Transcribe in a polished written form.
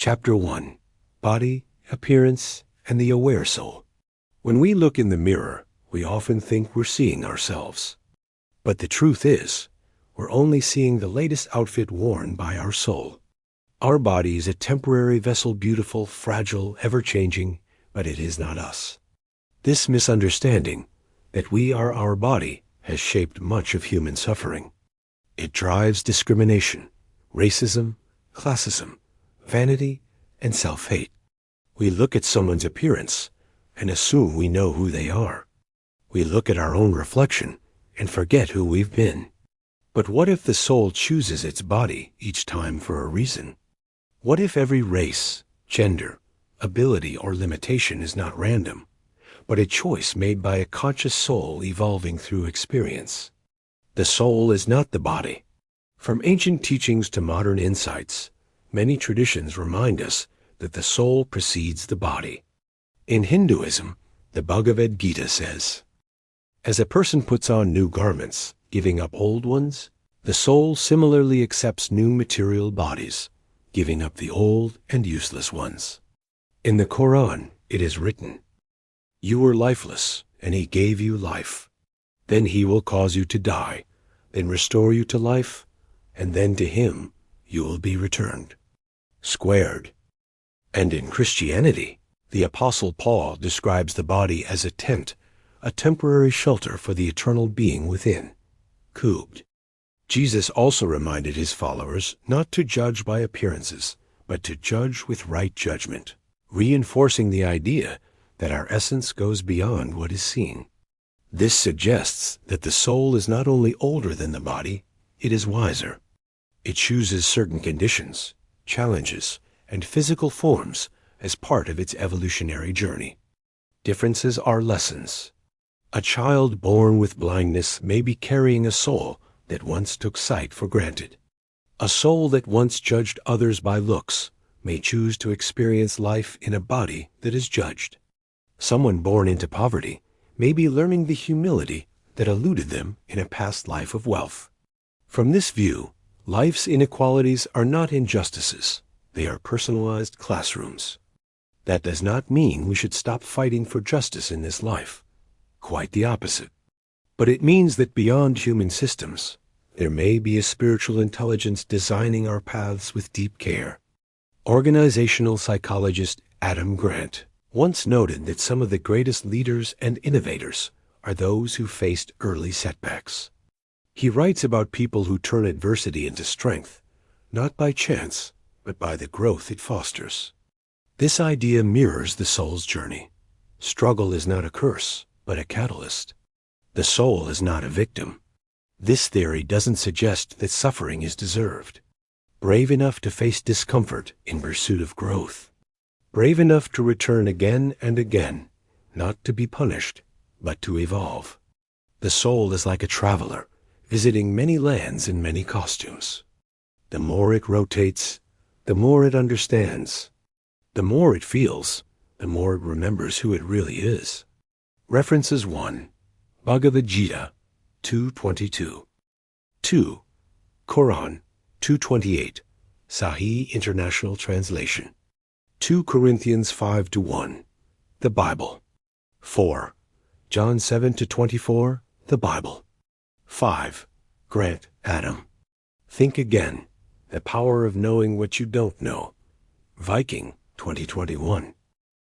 Chapter 1. Body, Appearance, and the Aware Soul. When we look in the mirror, we often think we're seeing ourselves. But the truth is, we're only seeing the latest outfit worn by our soul. Our body is a temporary vessel, beautiful, fragile, ever-changing, but it is not us. This misunderstanding, that we are our body, has shaped much of human suffering. It drives discrimination, racism, classism, vanity, and self-hate. We look at someone's appearance and assume we know who they are. We look at our own reflection and forget who we've been. But what if the soul chooses its body each time for a reason? What if every race, gender, ability, or limitation is not random, but a choice made by a conscious soul evolving through experience? The soul is not the body. From ancient teachings to modern insights, many traditions remind us that the soul precedes the body. In Hinduism, the Bhagavad Gita says, "As a person puts on new garments, giving up old ones, the soul similarly accepts new material bodies, giving up the old and useless ones." In the Quran, it is written, "You were lifeless, and he gave you life. Then he will cause you to die, then restore you to life, and then to him you will be returned." Squared. And in Christianity, the Apostle Paul describes the body as a tent, a temporary shelter for the eternal being within. Cubed. Jesus also reminded his followers not to judge by appearances, but to judge with right judgment, reinforcing the idea that our essence goes beyond what is seen. This suggests that the soul is not only older than the body, it is wiser. It chooses certain conditions, challenges, and physical forms as part of its evolutionary journey. Differences are lessons. A child born with blindness may be carrying a soul that once took sight for granted. A soul that once judged others by looks may choose to experience life in a body that is judged. Someone born into poverty may be learning the humility that eluded them in a past life of wealth. From this view, life's inequalities are not injustices. They are personalized classrooms. That does not mean we should stop fighting for justice in this life. Quite the opposite. But it means that beyond human systems, there may be a spiritual intelligence designing our paths with deep care. Organizational psychologist Adam Grant once noted that some of the greatest leaders and innovators are those who faced early setbacks. He writes about people who turn adversity into strength, not by chance, but by the growth it fosters. This idea mirrors the soul's journey. Struggle is not a curse, but a catalyst. The soul is not a victim. This theory doesn't suggest that suffering is deserved. Brave enough to face discomfort in pursuit of growth. Brave enough to return again and again, not to be punished, but to evolve. The soul is like a traveler, visiting many lands in many costumes. The more it rotates, the more it understands. The more it feels, the more it remembers who it really is. References 1. Bhagavad Gita 2:22. 2. Quran 2:28, Sahih International Translation. 2 Corinthians 5:1, the Bible. 4. John 7:24, the Bible. 5. Grant, Adam. Think Again, the Power of Knowing What You Don't Know. Viking 2021.